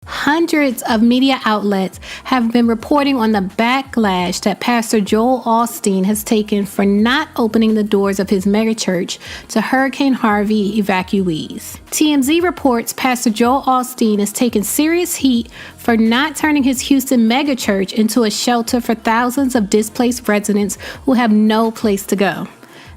Hundreds of media outlets have been reporting on the backlash that Pastor Joel Osteen has taken for not opening the doors of his megachurch to Hurricane Harvey evacuees. TMZ reports Pastor Joel Osteen has taken serious heat for not turning his Houston megachurch into a shelter for thousands of displaced residents who have no place to go.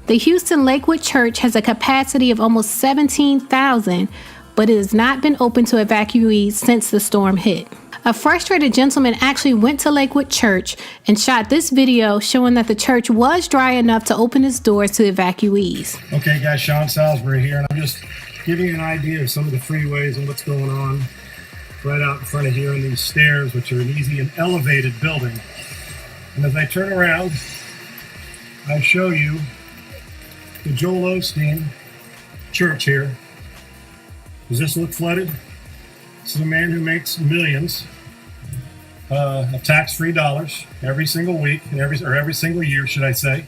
The Houston Lakewood Church has a capacity of almost 17,000, but it has not been open to evacuees since the storm hit. A frustrated gentleman actually went to Lakewood Church and shot this video showing that the church was dry enough to open its doors to evacuees. Okay guys, Sean Salisbury here, and I'm just giving you an idea of some of the freeways and what's going on right out in front of here in these stairs, which are an easy and elevated building. And as I turn around, I show you the Joel Osteen church here. Does this look flooded? This is a man who makes millions of tax-free dollars every single week, every single year, should I say.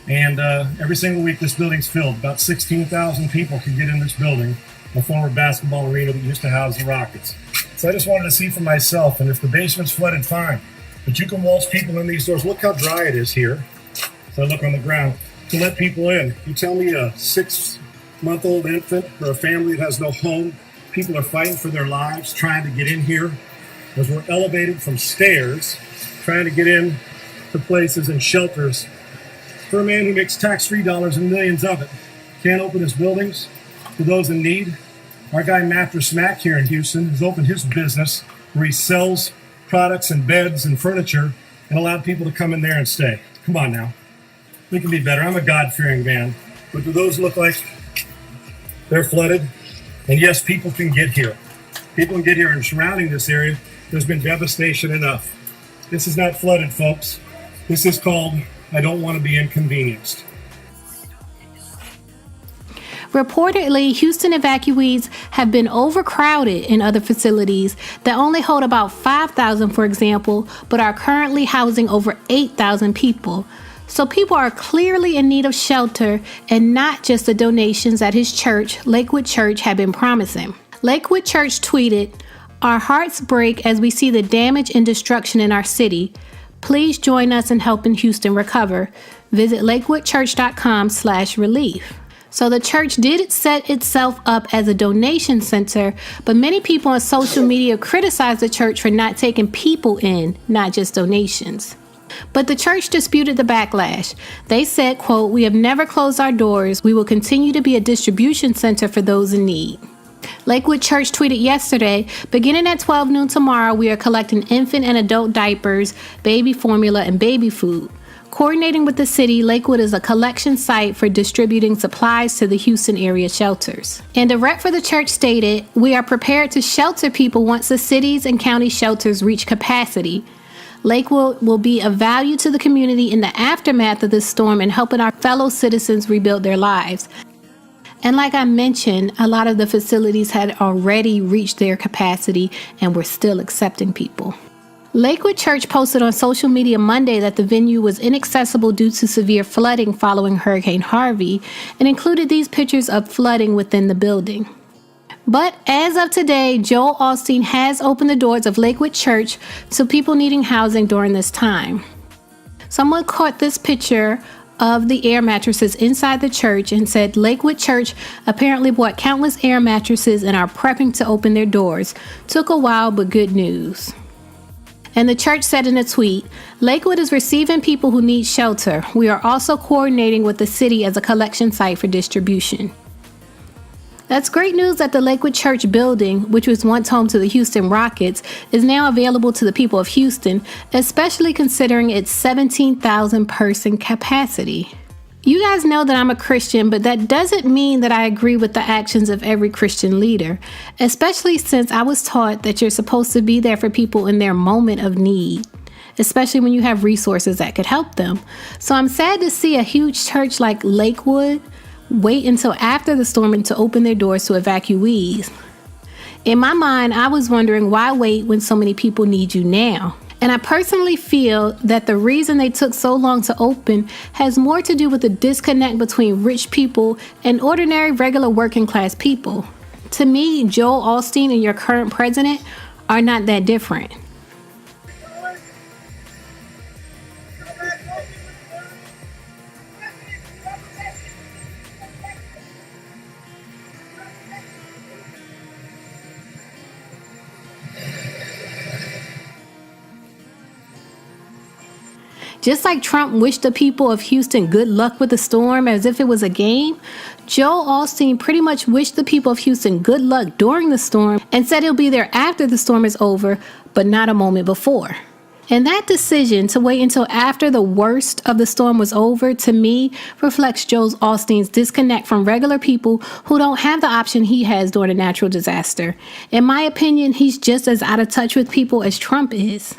And every single week this building's filled. About 16,000 people can get in this building, a former basketball arena that used to house the Rockets. So I just wanted to see for myself, and if the basement's flooded, fine. But you can mulch people in these doors. Look how dry it is here. So I look on the ground to let people in. You tell me a 6-month-old infant or a family that has no home, people are fighting for their lives trying to get in here as we're elevated from stairs, trying to get in to places and shelters for a man who makes tax-free dollars and millions of it. Can't open his buildings to those in need. Our guy Mattress Mac here in Houston has opened his business where he sells products and beds and furniture and allowed people to come in there and stay. Come on now. We can be better. I'm a God-fearing man. But do those look like they're flooded? And yes, people can get here. People can get here, and surrounding this area, there's been devastation enough. This is not flooded, folks. This is called, I don't want to be inconvenienced. Reportedly, Houston evacuees have been overcrowded in other facilities that only hold about 5,000, for example, but are currently housing over 8,000 people. So people are clearly in need of shelter and not just the donations that his church, Lakewood Church, had been promising. Lakewood Church tweeted, "Our hearts break as we see the damage and destruction in our city. Please join us in helping Houston recover. Visit lakewoodchurch.com/relief." So the church did set itself up as a donation center, but many people on social media criticized the church for not taking people in, not just donations. But the church disputed the backlash. They said, quote, "We have never closed our doors. We will continue to be a distribution center for those in need." Lakewood Church tweeted yesterday, "Beginning at 12 noon tomorrow, we are collecting infant and adult diapers, baby formula, and baby food. Coordinating with the city, Lakewood is a collection site for distributing supplies to the Houston area shelters." And a rep for the church stated, "We are prepared to shelter people once the cities and county shelters reach capacity. Lakewood will be of value to the community in the aftermath of this storm and helping our fellow citizens rebuild their lives." And like I mentioned, a lot of the facilities had already reached their capacity and were still accepting people. Lakewood Church posted on social media Monday that the venue was inaccessible due to severe flooding following Hurricane Harvey and included these pictures of flooding within the building. But as of today, Joel Osteen has opened the doors of Lakewood Church to people needing housing during this time. Someone caught this picture of the air mattresses inside the church and said Lakewood Church apparently bought countless air mattresses and are prepping to open their doors. Took a while, but good news. And the church said in a tweet, "Lakewood is receiving people who need shelter. We are also coordinating with the city as a collection site for distribution." That's great news that the Lakewood Church building, which was once home to the Houston Rockets, is now available to the people of Houston, especially considering its 17,000 person capacity. You guys know that I'm a Christian, but that doesn't mean that I agree with the actions of every Christian leader, especially since I was taught that you're supposed to be there for people in their moment of need, especially when you have resources that could help them. So I'm sad to see a huge church like Lakewood wait until after the storm to open their doors to evacuees. In my mind, I was wondering why wait when so many people need you now? And I personally feel that the reason they took so long to open has more to do with the disconnect between rich people and ordinary, regular working class people. To me, Joel Osteen and your current president are not that different. Just like Trump wished the people of Houston good luck with the storm as if it was a game, Joel Osteen pretty much wished the people of Houston good luck during the storm and said he'll be there after the storm is over, but not a moment before. And that decision to wait until after the worst of the storm was over, to me, reflects Joel Osteen's disconnect from regular people who don't have the option he has during a natural disaster. In my opinion, he's just as out of touch with people as Trump is.